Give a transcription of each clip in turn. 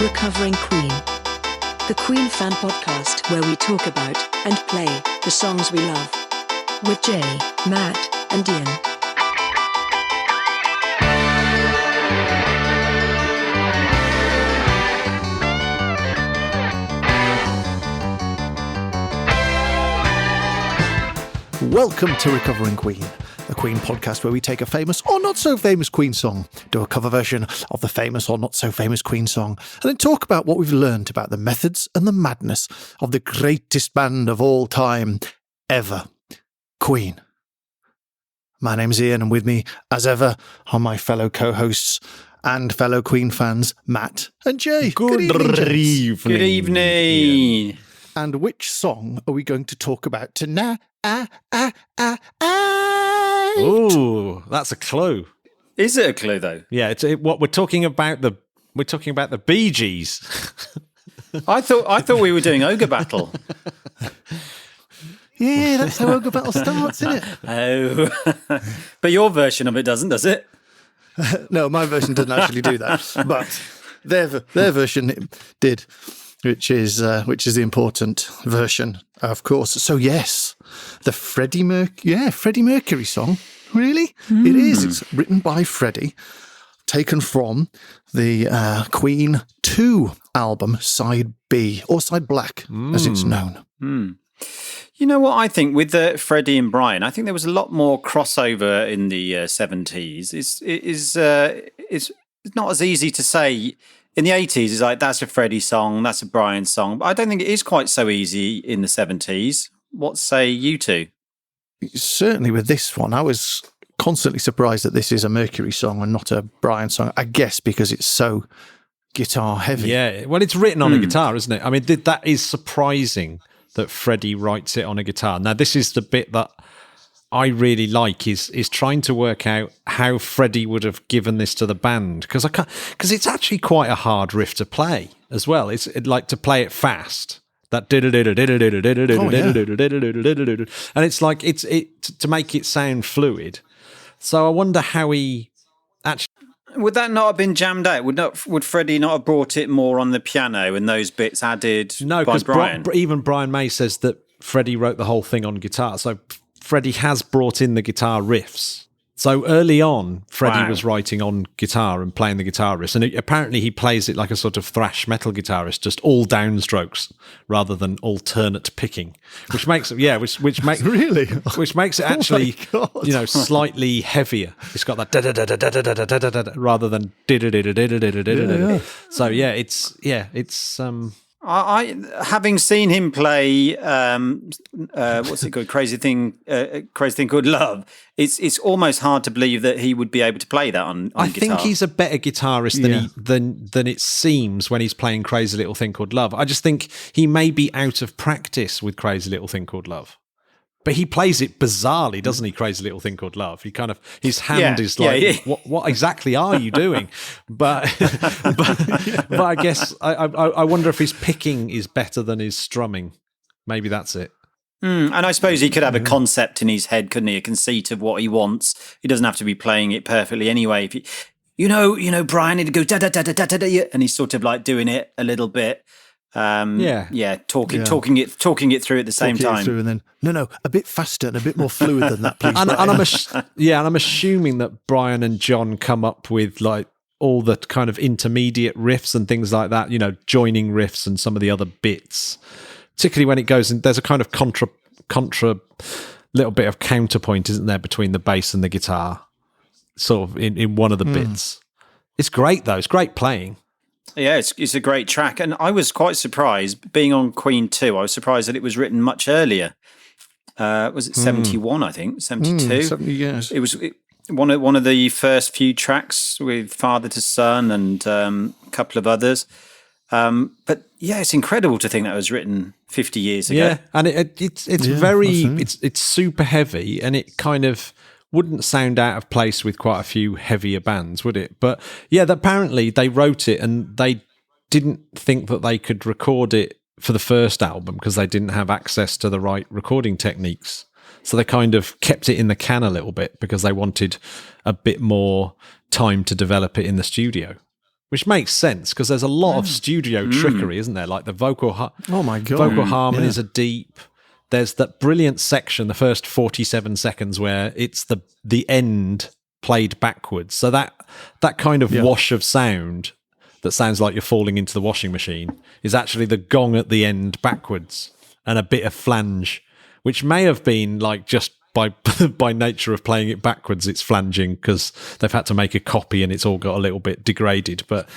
Recovering Queen, the Queen fan podcast where we talk about and play the songs we love. With Jay, Matt, and Ian. Welcome to Recovering Queen, the Queen podcast where we take a famous or not so famous Queen song, do a cover version of the famous or not so famous Queen song, and then talk about what we've learned about the methods and the madness of the greatest band of all time ever, Queen. My name's Ian, and with me, as ever, are my fellow co-hosts and fellow Queen fans, Matt and Jay. Good evening. Good evening. And which song are we going to talk about tonight? Ooh, that's a clue. Is it a clue though? Yeah, what we're talking about the Bee Gees. I thought we were doing Ogre Battle. Yeah, that's how Ogre Battle starts, isn't it? Oh, but your version of it doesn't, does it? No, my version doesn't actually do that, but their version did, which is the important version, of course. So yes, the Freddie Mercury song. Really, It is. It's written by Freddie, taken from the Queen 2 album, Side B, or Side Black, as it's known. You know what I think with Freddie and Brian? I think there was a lot more crossover in the 70s. It's not as easy to say. In the 80s, it's like, that's a Freddie song, that's a Brian song. But I don't think it is quite so easy in the 70s. What say you two? Certainly with this one, I was constantly surprised that this is a Mercury song and not a Brian song, I guess because it's so guitar heavy. Yeah, well, it's written on a guitar, isn't it? I mean, that is surprising that Freddie writes it on a guitar. Now, this is the bit that I really like is trying to work out how Freddie would have given this to the band, because it's actually quite a hard riff to play as well. It's like to play it fast. That and it's like it's to make it sound fluid. So I wonder how he actually. Would that not have been jammed out? Would Freddie not have brought it more on the piano and those bits added no, by Brian? Even Brian May says that Freddie wrote the whole thing on guitar. So Freddie has brought in the guitar riffs. So early on, Freddie was writing on guitar and playing the guitar riffs, and apparently he plays it like a sort of thrash metal guitarist, just all downstrokes rather than alternate picking, which makes which makes really, which makes it actually slightly heavier. It's got that rather than so it's I having seen him play what's it called? Crazy thing called Love. It's almost hard to believe that he would be able to play that on I guitar. think he's a better guitarist than it seems when he's playing Crazy Little Thing Called Love. I just think he may be out of practice with Crazy Little Thing Called Love. But he plays it bizarrely, doesn't he? Crazy Little Thing Called Love. He kind of his hand is like, what exactly are you doing? But I guess I wonder if his picking is better than his strumming. Maybe that's it. And I suppose he could have a concept in his head, couldn't he? A conceit of what he wants. He doesn't have to be playing it perfectly anyway. If Brian, it'd go da da da da da da, and he's sort of like doing it a little bit. Talking it through at the same time. And then no, a bit faster and a bit more fluid than that, please. and I'm assuming that Brian and John come up with like all the kind of intermediate riffs and things like that. Joining riffs and some of the other bits, particularly when it goes and there's a kind of contra little bit of counterpoint, isn't there, between the bass and the guitar, sort of in one of the bits. It's great though. It's great playing. Yeah, it's a great track. And I was quite surprised, being on Queen 2, I was surprised that it was written much earlier. Was it 71, I think? 72? 70 years. It was one of the first few tracks with Father to Son and a couple of others. But yeah, it's incredible to think that was written 50 years ago. Yeah, and it's it's super heavy, and it kind of wouldn't sound out of place with quite a few heavier bands, would it? But yeah, apparently they wrote it and they didn't think that they could record it for the first album because they didn't have access to the right recording techniques. So they kind of kept it in the can a little bit because they wanted a bit more time to develop it in the studio, Which makes sense because there's a lot of studio trickery, isn't there? Like the vocal harmonies are deep. There's that brilliant section, the first 47 seconds, where it's the end played backwards. So that kind of wash of sound that sounds like you're falling into the washing machine is actually the gong at the end backwards and a bit of flange, which may have been like just by nature of playing it backwards, it's flanging because they've had to make a copy and it's all got a little bit degraded, but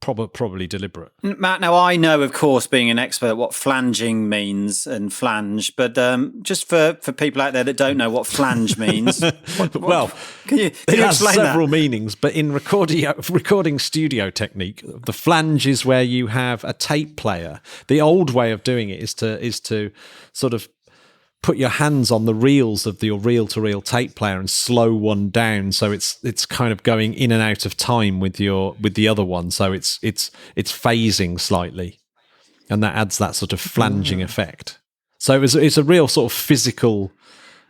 probably deliberate. Matt, now I know, of course, being an expert, what flanging means and flange, but just for people out there that don't know what flange means, well, can you it has explain several that? meanings, but in recording studio technique, the flange is where you have a tape player. The old way of doing it is to sort of put your hands on the reels of your reel-to-reel tape player and slow one down, so it's kind of going in and out of time with the other one, so it's phasing slightly, and that adds that sort of flanging effect. So it's a real sort of physical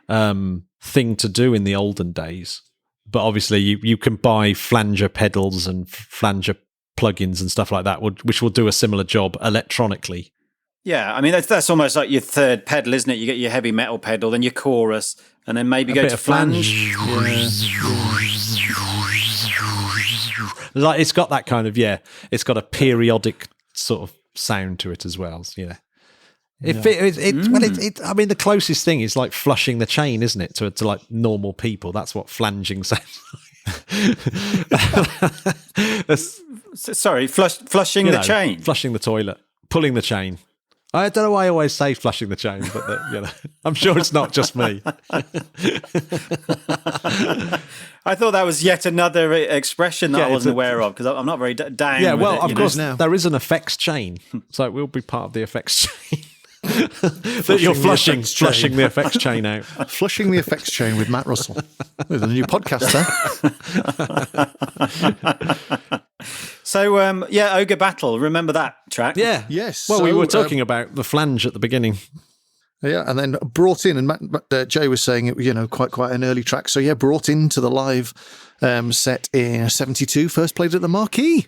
thing to do in the olden days. But obviously, you can buy flanger pedals and flanger plugins and stuff like that, which will do a similar job electronically. Yeah, I mean, that's almost like your third pedal, isn't it? You get your heavy metal pedal, then your chorus, and then maybe go to flange. Like it's got that kind of, it's got a periodic sort of sound to it as well. Yeah. I mean, the closest thing is like flushing the chain, isn't it? To like normal people. That's what flanging sounds like. Sorry, flushing the chain. Flushing the toilet. Pulling the chain. I don't know why I always say flushing the chain, but I'm sure it's not just me. I thought that was yet another expression that I wasn't aware of because I'm not very down. Yeah, with well, it, of course, there is an effects chain, so it will be part of the effects chain. That you're flushing the effects chain out. Flushing the effects chain with Matt Russell. There's a new podcast there. So, Ogre Battle. Remember that track? Yeah. Yes. Well, we were talking about the flange at the beginning. Yeah, and then brought in, and Jay was saying it, quite an early track. So, brought into the live set in 72, first played at the Marquee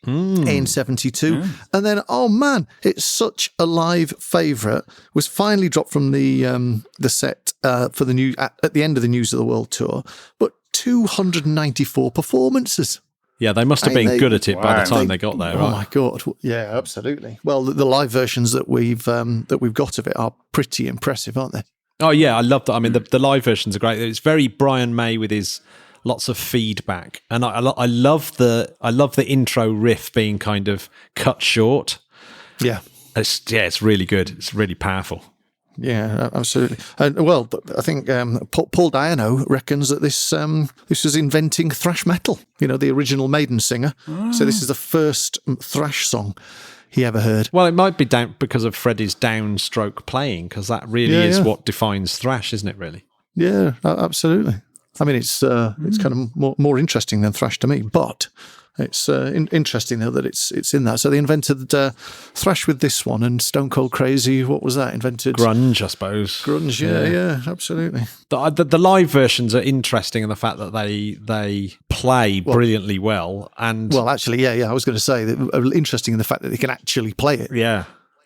in 72. And then, oh man, it's such a live favourite, was finally dropped from the set for the new at the end of the News of the World tour, but 294 performances. Yeah, they must have been good at it by the time they got there. Oh my god! Yeah, absolutely. Well, the live versions that we've got of it are pretty impressive, aren't they? Oh yeah, I love that. I mean, the live versions are great. It's very Brian May with his lots of feedback, and I love the intro riff being kind of cut short. Yeah, it's really good. It's really powerful. Yeah, absolutely. Well, I think Paul Diano reckons that this was inventing thrash metal. The original Maiden singer. So this is the first thrash song he ever heard. Well, it might be down because of Freddie's downstroke playing, because that really is what defines thrash, isn't it? Really? Yeah, absolutely. I mean, it's kind of more interesting than thrash to me, but it's interesting though that it's in that. So they invented thrash with this one, and Stone Cold Crazy. What was that? Invented grunge, I suppose. Grunge, yeah, absolutely. The live versions are interesting in the fact that they play brilliantly well, and actually, I was going to say that interesting in the fact that they can actually play it. Yeah.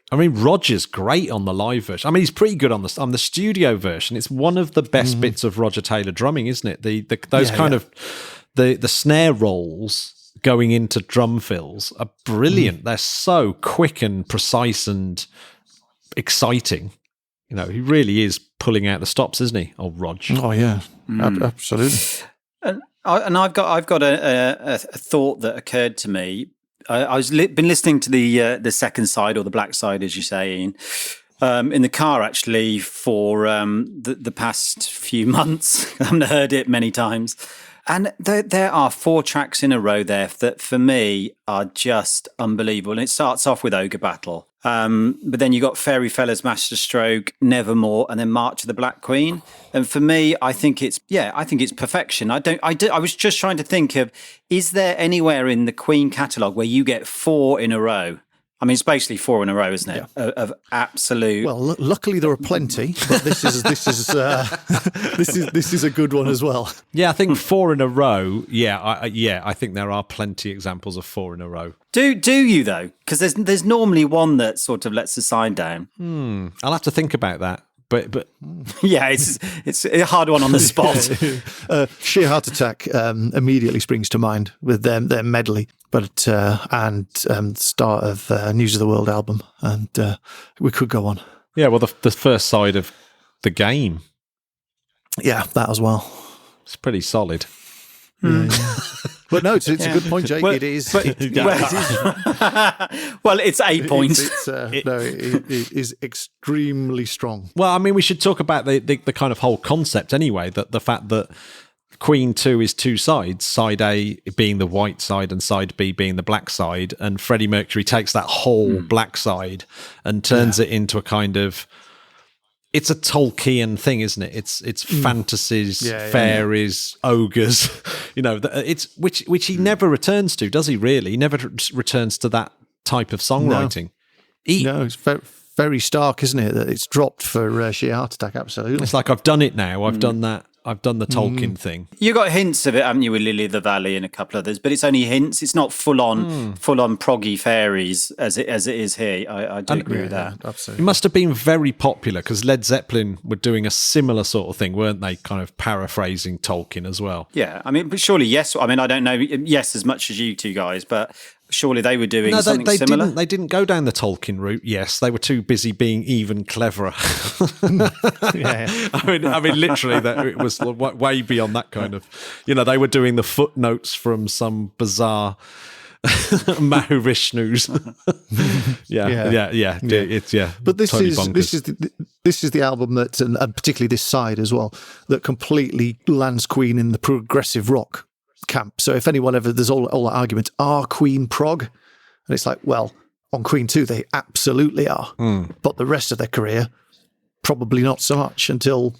I mean, Roger's great on the live version. I mean, he's pretty good on the studio version. It's one of the best bits of Roger Taylor drumming, isn't it? The snare rolls going into drum fills are brilliant. They're so quick and precise and exciting. He really is pulling out the stops, isn't he? Oh, Rog. Oh yeah, absolutely. And I've got a thought that occurred to me. I was been listening to the second side, or the black side, as you say, Ian, in the car actually for the past few months. I haven't heard it many times. And there are 4 tracks in a row there that, for me, are just unbelievable. And it starts off with Ogre Battle. But then you got Fairy Fellas, Masterstroke, Nevermore, and then March of the Black Queen. And for me, I think it's perfection. I was just trying to think of, is there anywhere in the Queen catalogue where you get 4 in a row I mean, it's basically 4 in a row, isn't it? Of absolute. Well, luckily there are plenty, but this is this is a good one as well. Yeah, I think 4 in a row. Yeah, I think there are plenty examples of 4 in a row. Do you though? Because there's normally one that sort of lets the side down. I'll have to think about that. But yeah, it's a hard one on the spot. Sheer Heart Attack immediately springs to mind with their medley, but and start of News of the World album, and we could go on. Yeah, well, the first side of the game. Yeah, that as well. It's pretty solid. Yeah. But no, it's a good point, Jake. Well, it is. Well, it's a point. It is extremely strong. Well, I mean, we should talk about the kind of whole concept anyway, that the fact that Queen 2 is 2 sides, side A being the white side and side B being the black side, and Freddie Mercury takes that whole black side and turns it into a kind of... It's a Tolkien thing, isn't it? It's fantasies, fairies, ogres. It's which he never returns to, does he? Really, he never returns to that type of songwriting. No, it's very stark, isn't it? That it's dropped for Sheer Heart Attack. Absolutely, it's like I've done it now. I've done that. I've done the Tolkien thing. You got hints of it, haven't you, with Lily of the Valley and a couple others? But it's only hints. It's not full on proggy fairies as it is here. I do agree with that. Absolutely. It must have been very popular because Led Zeppelin were doing a similar sort of thing, weren't they? Kind of paraphrasing Tolkien as well. Yeah, I mean, but surely yes. I mean, I don't know yes as much as you two guys, but surely they were doing something similar. They didn't go down the Tolkien route. Yes, they were too busy being even cleverer. I mean, literally, it was way beyond that kind of. They were doing the footnotes from some bizarre Mahavishnus. But this totally is bonkers. this is the album that, and particularly this side as well, that completely lands Queen in the progressive rock camp. So if anyone ever, there's all that argument, are Queen prog? And it's like, well, on Queen 2 they absolutely are, but the rest of their career probably not so much until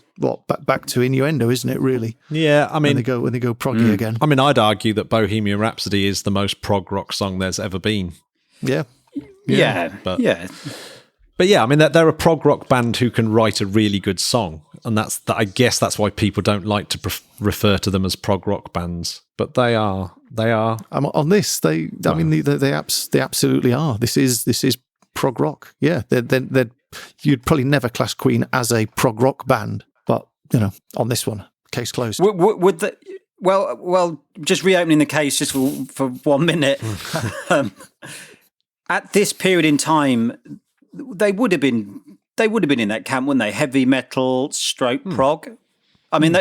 back to Innuendo, isn't it? Really? Yeah, I mean, when they go proggy again. I mean, I'd argue that Bohemian Rhapsody is the most prog rock song there's ever been. Yeah. But yeah, I mean, they're a prog rock band who can write a really good song, and I guess that's why people don't like to refer to them as prog rock bands. But they are. On this, they absolutely are. This is prog rock. Yeah, they're you'd probably never class Queen as a prog rock band, but on this one, case closed. Would the well, just reopening the case just for 1 minute. At this period in time, they would have been in that camp, wouldn't they? Heavy metal, prog. I mean,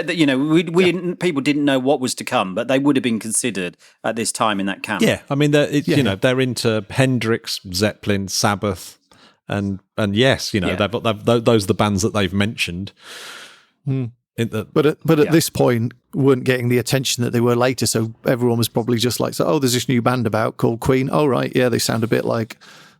people didn't know what was to come, but they would have been considered at this time in that camp. Yeah, I mean, they're into Hendrix, Zeppelin, Sabbath, and yes, those are the bands that they've mentioned. But at this point, weren't getting the attention that they were later, so everyone was probably just like, there's this new band about called Queen. Oh, right, yeah, they sound a bit like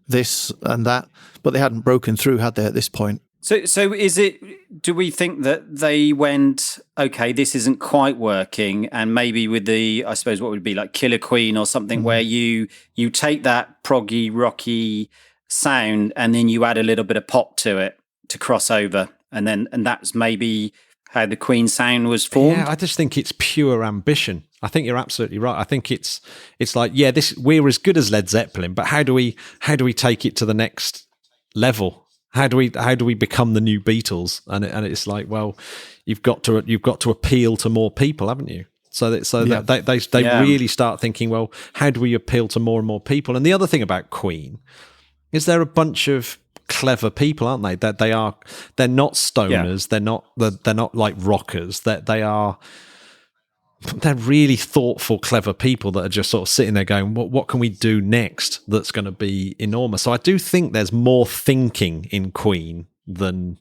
this and that, but they hadn't broken through, had they, at this point? So is it, do we think that they went, okay, this isn't quite working, and maybe with the, I suppose what would be like Killer Queen or something, where you take that proggy, rocky sound and then you add a little bit of pop to it to cross over, and that's maybe how the Queen sound was formed? Yeah, I just think it's pure ambition. I think you're absolutely right. I think it's like, we're as good as Led Zeppelin, but how do we take it to the next level? How do we become the new Beatles? And it's like, well, you've got to appeal to more people, haven't you? That they really start thinking, well, how do we appeal to more and more people? And the other thing about Queen is they're a bunch of clever people, aren't they? That they're not stoners. Yeah. They're not like rockers. They're really thoughtful, clever people that are just sort of sitting there going, what can we do next that's going to be enormous? So I do think there's more thinking in Queen than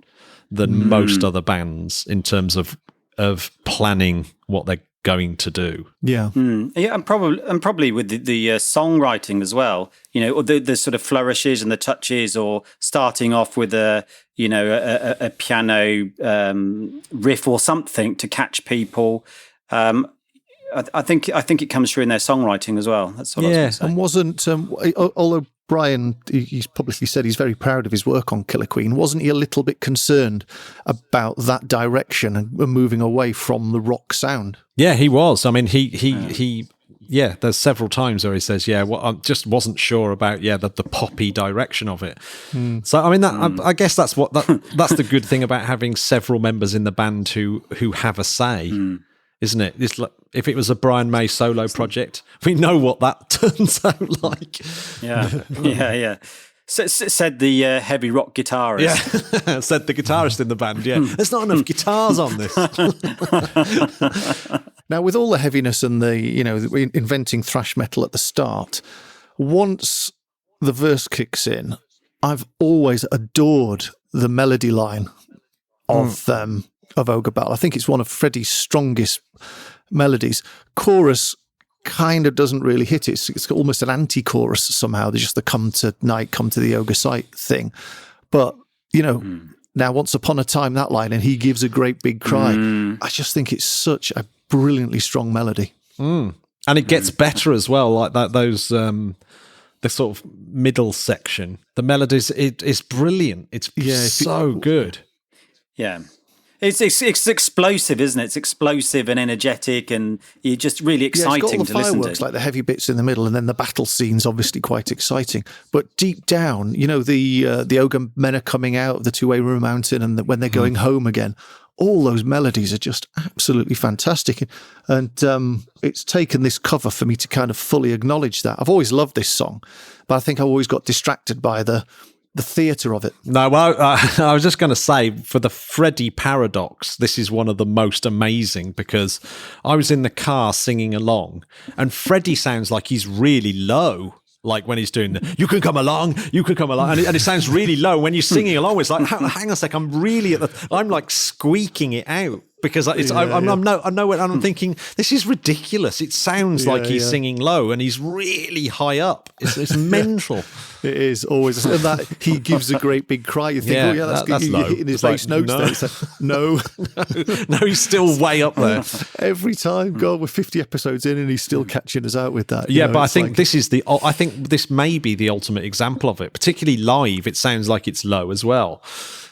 most other bands in terms of planning what they're going to do. Yeah. Yeah, and probably with the songwriting as well, or the sort of flourishes and the touches, or starting off with a piano riff or something to catch people. I think it comes through in their songwriting as well. That's what I was going to say. And wasn't although Brian, he's publicly said he's very proud of his work on Killer Queen. Wasn't he a little bit concerned about that direction and moving away from the rock sound? Yeah, he was. I mean, he there's several times where he says, I just wasn't sure about, the poppy direction of it. So, I mean, I guess that's that's the good thing about having several members in the band who have a say, isn't it? It's like, if it was a Brian May solo project, we know what that turns out like. Yeah. Said the heavy rock guitarist. Yeah, said the guitarist in the band. Yeah, there's not enough guitars on this. Now, with all the heaviness and the inventing thrash metal at the start, once the verse kicks in, I've always adored the melody line of Ogre Battle. I think it's one of Freddie's strongest melodies. Chorus kind of doesn't really hit it. It's almost an anti-chorus somehow. There's just the come to night, come to the ogre sight thing. But, now once upon a time, that line, and he gives a great big cry. I just think it's such a brilliantly strong melody. And it gets better as well, like that. Those the sort of middle section, the melodies, it's brilliant. It's so good. Yeah. It's explosive, isn't it? It's explosive and energetic, and you're just really exciting it's got all the to listen fireworks, to. like the heavy bits in the middle, and then the battle scene's obviously quite exciting. But deep down, the ogre men are coming out of the two-way room mountain, and when they're going home again, all those melodies are just absolutely fantastic. And it's taken this cover for me to kind of fully acknowledge that. I've always loved this song, but I think I've always got distracted by the theatre of it. No, well, I was just going to say, for the Freddie paradox, this is one of the most amazing, because I was in the car singing along, and Freddie sounds like he's really low, like when he's doing the, you can come along, and it sounds really low. When you're singing along, it's like, hang on a sec, I'm like squeaking it out. Because I'm thinking, this is ridiculous. It sounds like he's singing low and he's really high up. It's mental. It is always, and that he gives a great big cry. You think, that's low. Hitting his bass notes there. It's like, no, he's still way up there. Every time, God, we're 50 episodes in and he's still catching us out with that. Yeah, but I think this may be the ultimate example of it. Particularly live, it sounds like it's low as well,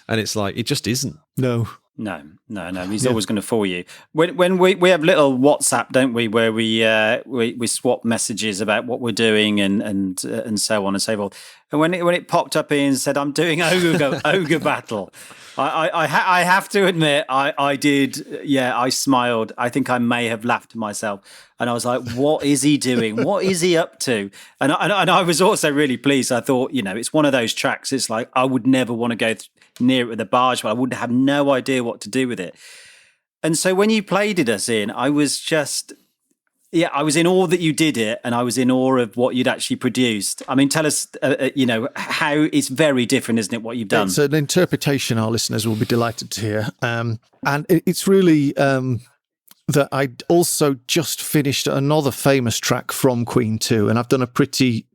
and it's like it just isn't. No. He's always going to fool you. When we have little WhatsApp, don't we, where we swap messages about what we're doing and so on and so forth. And when it popped up and said, "I'm doing Ogre Battle," I have to admit I did. Yeah, I smiled. I think I may have laughed to myself, and I was like, "What is he doing? What is he up to?" And I was also really pleased. I thought, it's one of those tracks. It's like I would never want to go near it with a barge, but I would have no idea what to do with it. And so when you played us in, I was just, I was in awe that you did it, and I was in awe of what you'd actually produced. I mean, tell us, how it's very different, isn't it, what you've done? It's an interpretation our listeners will be delighted to hear. And it's really that I also just finished another famous track from Queen 2, and I've done a pretty,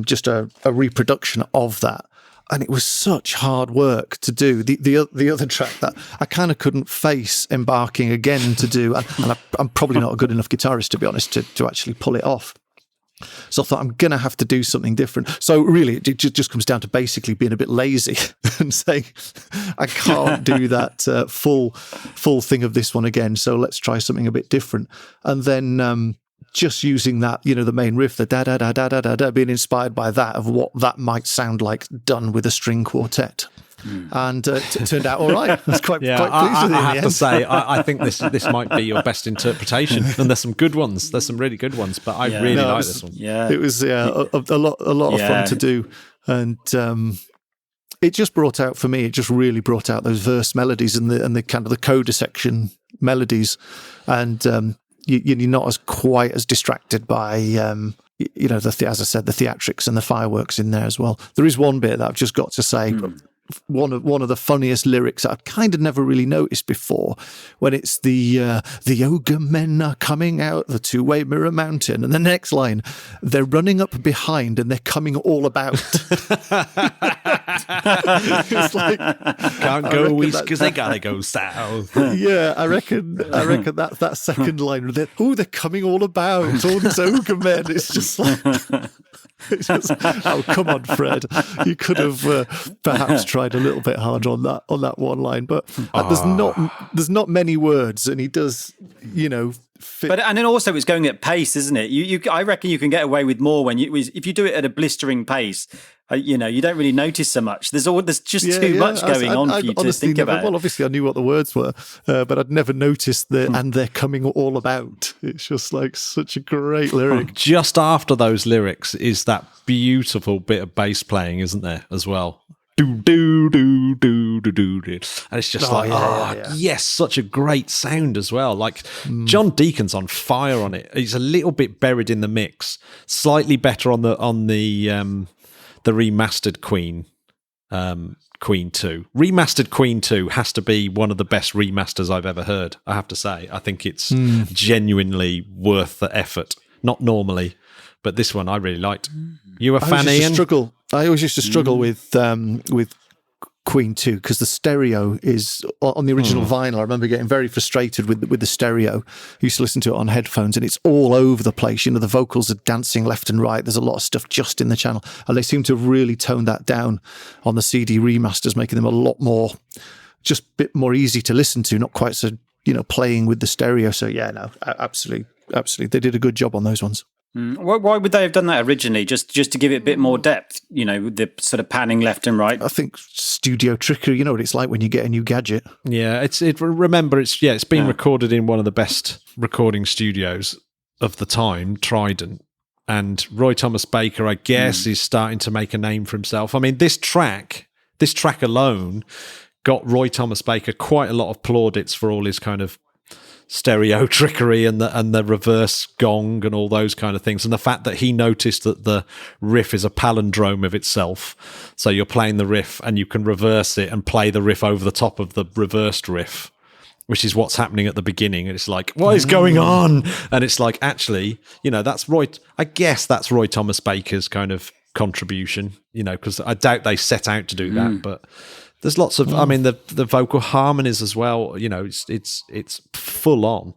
just a reproduction of that. And it was such hard work to do. The other track that I kind of couldn't face embarking again to do, and I'm probably not a good enough guitarist, to be honest, to actually pull it off. So I thought, I'm going to have to do something different. So really, it just comes down to basically being a bit lazy and saying, I can't do that full thing of this one again, so let's try something a bit different. And then just using that, the main riff, the da-da-da-da-da-da, being inspired by that, of what that might sound like done with a string quartet. And it turned out all right. I was quite pleased with it. I have to say, I think this might be your best interpretation. And there's some good ones. There's some really good ones, but I really like this one. Yeah, it was a lot of fun to do. And it just brought out, for me, it just really brought out those verse melodies and the kind of the coda section melodies. And you're not as quite as distracted by, as I said, the theatrics and the fireworks in there as well. There is one bit that I've just got to say, one of the funniest lyrics I've kind of never really noticed before, when it's the ogre men are coming out the two-way mirror mountain, and the next line, they're running up behind and they're coming all about. It's like, can't go east because they gotta go south. Yeah, I reckon that second line, they're coming all about, all these ogre men. It's just like, oh, come on, Fred. You could have perhaps tried a little bit harder on that one line, but there's not many words, and he does, fit. But and then also it's going at pace, isn't it? I reckon you can get away with more if you do it at a blistering pace. You don't really notice so much. There's just too much going on for you to think about. Well, obviously I knew what the words were, but I'd never noticed and they're coming all about. It's just like such a great lyric. Just after those lyrics is that beautiful bit of bass playing, isn't there, as well? Do do do do do do do, and it's just yes, such a great sound as well. Like John Deacon's on fire on it. He's a little bit buried in the mix, slightly better on the remastered Queen 2. Remastered Queen 2 has to be one of the best remasters I've ever heard, I have to say. I think it's genuinely worth the effort. Not normally, but this one I really liked. You a fan, Ian? I always used to struggle with Queen 2 because the stereo is on the original vinyl. I remember getting very frustrated with the stereo. I used to listen to it on headphones, and it's all over the place. The vocals are dancing left and right. There's a lot of stuff just in the channel, and they seem to have really toned that down on the CD remasters, making them a lot more, just a bit more easy to listen to, not quite so playing with the stereo. So yeah, no, absolutely, they did a good job on those ones. Why would they have done that originally? Just to give it a bit more depth, the sort of panning left and right. I think studio trickery. You know what it's like when you get a new gadget. Yeah, it's been recorded in one of the best recording studios of the time, Trident, and Roy Thomas Baker, I guess, is starting to make a name for himself. I mean, this track alone got Roy Thomas Baker quite a lot of plaudits for all his kind of stereo trickery and the reverse gong and all those kind of things, and the fact that he noticed that the riff is a palindrome of itself, so you're playing the riff and you can reverse it and play the riff over the top of the reversed riff, which is what's happening at the beginning. And it's like, what is going on? And it's like, actually, that's Roy Thomas Baker's kind of contribution, because I doubt they set out to do that, but there's lots of, I mean, the vocal harmonies as well. It's full on.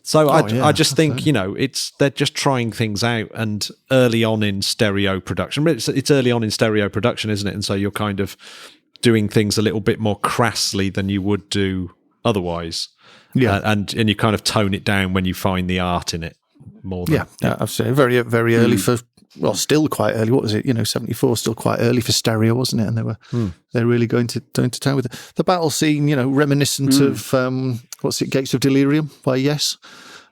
So I just think they're just trying things out, and early on in stereo production. It's early on in stereo production, isn't it? And so you're kind of doing things a little bit more crassly than you would do otherwise. Yeah, and you kind of tone it down when you find the art in it more. Than, yeah, absolutely. Very very early for. Well, still quite early. What was it? 74, still quite early for stereo, wasn't it? And they're really going to town with it. The battle scene, reminiscent of Gates of Delirium by Yes,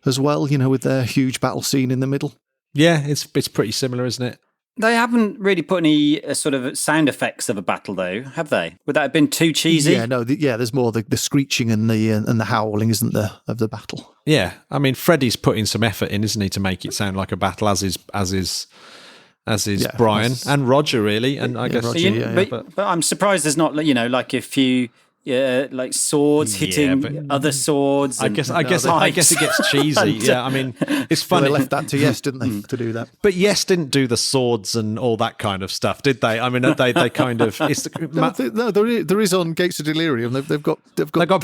as well. With their huge battle scene in the middle. Yeah, it's pretty similar, isn't it? They haven't really put any sort of sound effects of a battle, though, have they? Would that have been too cheesy? Yeah, no. There's more the screeching and the howling, isn't there, of the battle? Yeah, I mean, Freddie's putting some effort in, isn't he, to make it sound like a battle, as is Brian and Roger, really. And I guess, Roger, but I'm surprised there's not, like a few. Like swords hitting other swords. I guess it gets cheesy. Yeah, I mean, it's funny. Well, they left that to Yes, didn't they, to do that? But Yes didn't do the swords and all that kind of stuff, did they? I mean, they kind of. There is on Gates of Delirium. They've got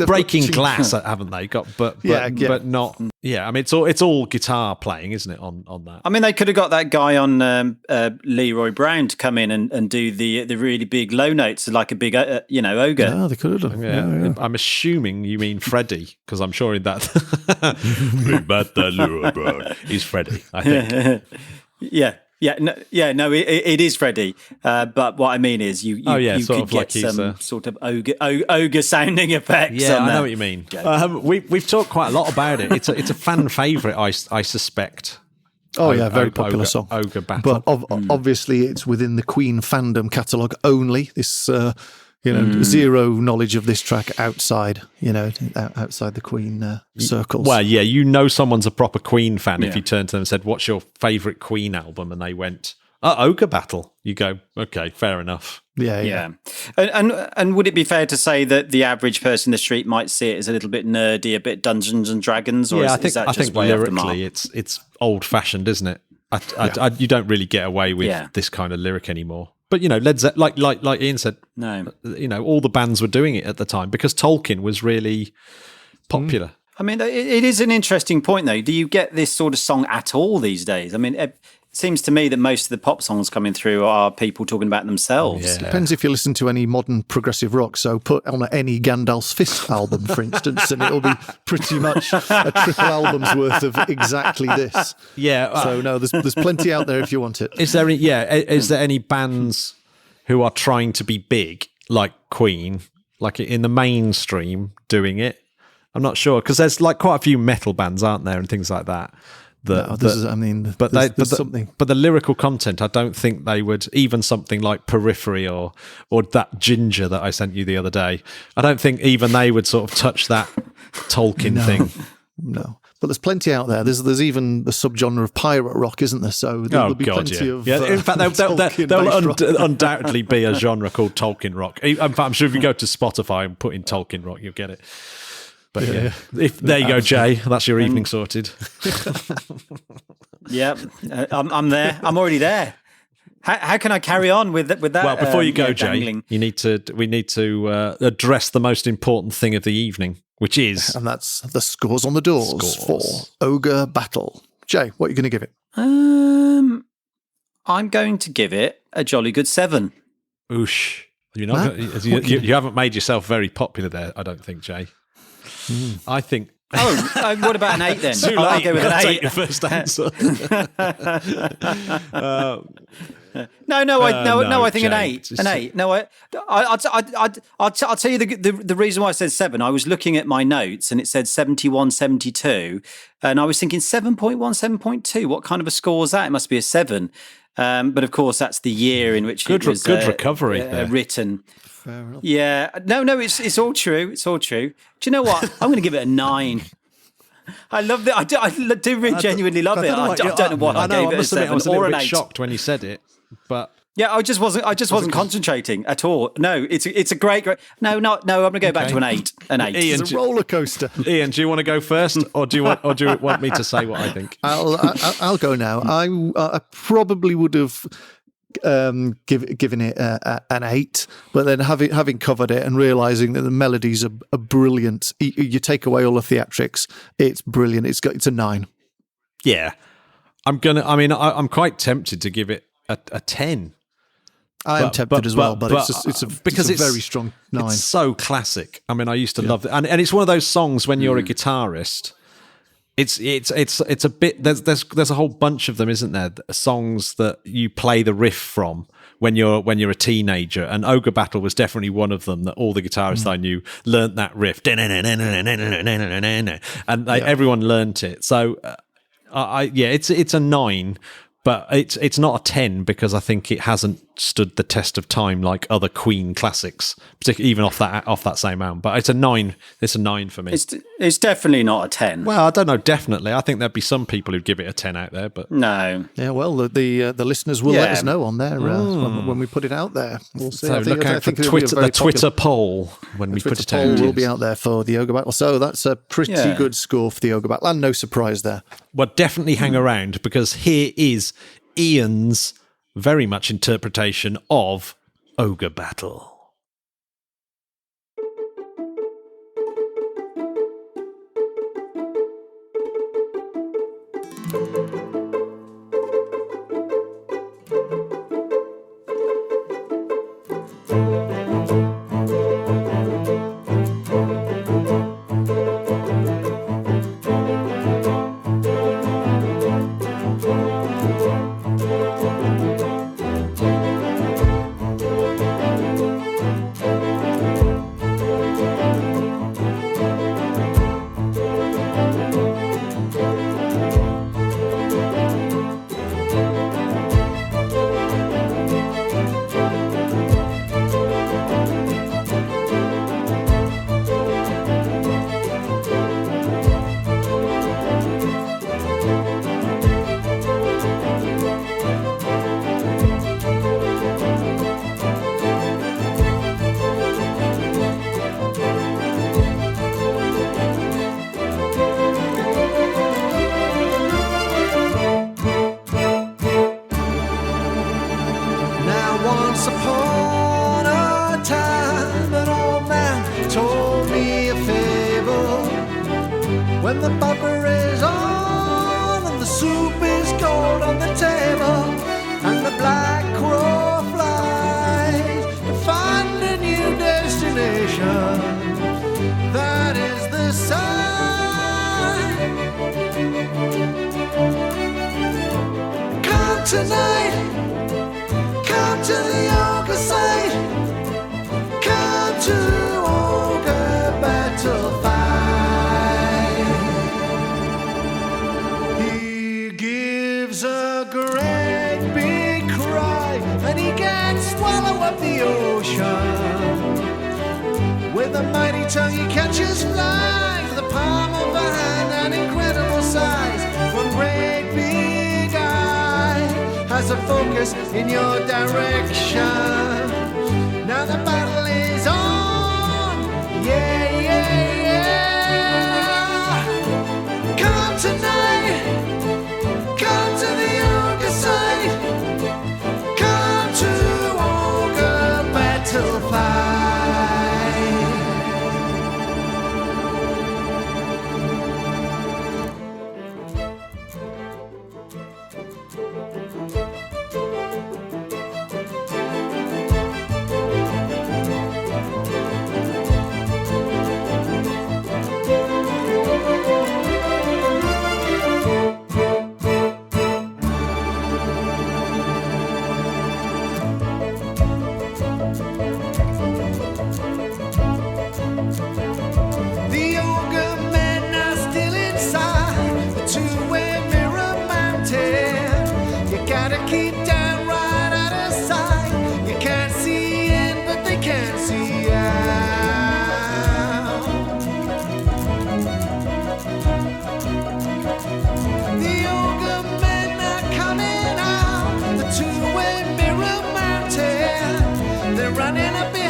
breaking glass, haven't they? But not. Yeah, I mean, it's all guitar playing, isn't it? On that. I mean, they could have got that guy on Leroy Brown to come in and do the really big low notes, like a big ogre. Yeah, they could have done. Yeah. I'm assuming you mean Freddie, because I'm sure in that he's Freddie, I think. No, it is Freddie. But what I mean is, you could get some sort of ogre sounding effects. Yeah, I know what you mean. We've talked quite a lot about it. It's a fan favourite, I suspect. Oh yeah, very popular song. Ogre Battle. But obviously, it's within the Queen fandom catalogue only. This. Zero knowledge of this track outside the Queen circles. Well, yeah, someone's a proper Queen fan if you turn to them and said, "What's your favourite Queen album?" and they went, Ogre Battle. You go, okay, fair enough. Yeah. And would it be fair to say that the average person in the street might see it as a little bit nerdy, a bit Dungeons and Dragons, or is that just way off the mark? Lyrically, it's old fashioned, isn't it? You don't really get away with this kind of lyric anymore. But Led Zeppelin, like Ian said, no, all the bands were doing it at the time because Tolkien was really popular. I mean, it is an interesting point, though. Do you get this sort of song at all these days? I mean, it seems to me that most of the pop songs coming through are people talking about themselves. Yeah. Depends if you listen to any modern progressive rock. So put on any Gandalf's Fist album, for instance, and it'll be pretty much a triple album's worth of exactly this. Yeah. So no, there's plenty out there if you want it. Is there any bands who are trying to be big like Queen, like in the mainstream, doing it? I'm not sure because there's like quite a few metal bands, aren't there, and things like that. But the lyrical content, I don't think they would. Even something like Periphery or that Ginger that I sent you the other day, I don't think even they would sort of touch that Tolkien thing. No, but there's plenty out there. There's even the subgenre of pirate rock, isn't there? So there'll be plenty of. Yeah, in fact, there'll undoubtedly be a genre called Tolkien rock. In fact, I'm sure if you go to Spotify and put in Tolkien rock, you'll get it. But there you go, Jay. That's your evening sorted. Yep, I'm there. I'm already there. How can I carry on with that? Well, before you go, Jay, dangling? we need to address the most important thing of the evening, which is, and that's the scores on the doors for Ogre Battle. Jay, what are you going to give it? I'm going to give it a jolly good 7. Oosh! You're not. You haven't made yourself very popular there, I don't think, Jay. I think. What about an 8 then? Too late. I'll go with an 8. Take your first answer. No. I think Jay, an 8. An 8. No, I'll tell you the reason why I said 7. I was looking at my notes and it said 71, 72, and I was thinking 7.1, 7.2. What kind of a score is that? It must be a 7. But of course, that's the year in which it was good recovery there. Written. Yeah, no, it's all true. It's all true. Do you know what? I'm going to give it a 9. I love it. I do genuinely love it. I don't know what I gave it a 7 I was a or little an bit 8. shocked when you said it, but yeah, I just wasn't concentrating at all. No, it's a great. No, I'm going to go back to an 8. An 8. Ian, it's a roller coaster. Ian, do you want to go first, or do you want me to say what I think? I'll go now. I probably would have given it an 8, but then having covered it and realizing that the melodies are brilliant. You take away all the theatrics, it's brilliant. It's a 9. Yeah, I'm quite tempted to give it a 10. I am tempted as well, but it's a very strong 9. It's so classic. I mean, I used to love it, and it's one of those songs when you're a guitarist. It's a bit. There's a whole bunch of them, isn't there? Songs that you play the riff from when you're a teenager, and Ogre Battle was definitely one of them. That all the guitarists I knew learnt that riff, and everyone learnt it. So, it's a 9. But it's not a 10 because I think it hasn't stood the test of time like other Queen classics, particularly even off that same album. But it's a 9. It's a 9 for me. It's definitely not a 10. Well, I don't know. Definitely, I think there'd be some people who'd give it a 10 out there. But no. Yeah, well, the listeners will let us know on there when we put it out there. We'll see. So look out for the Twitter poll when we put it out. The poll will be out there for the Ogre Battle. So that's a pretty good score for the Ogre Battle, and no surprise there. Well, definitely hang around because here is Ian's very much interpretation of Ogre Battle. tonight. Come to the ogre side. Come to Ogre Battle fight. He gives a great big cry, and he can swallow up the ocean. With a mighty tongue he catches flies, the palm of a hand, an incredible size. One great big eye has a focus in your direction. Now the battle is on, yeah, yeah, yeah. Come tonight, come to the ogre side. Come to Ogre Battle fight. The ogre men are still inside the two-way mirror mountain. You gotta keep down right out of sight. You can't see in, but they can't see out. The ogre men are coming out the two-way mirror mountain. They're running up in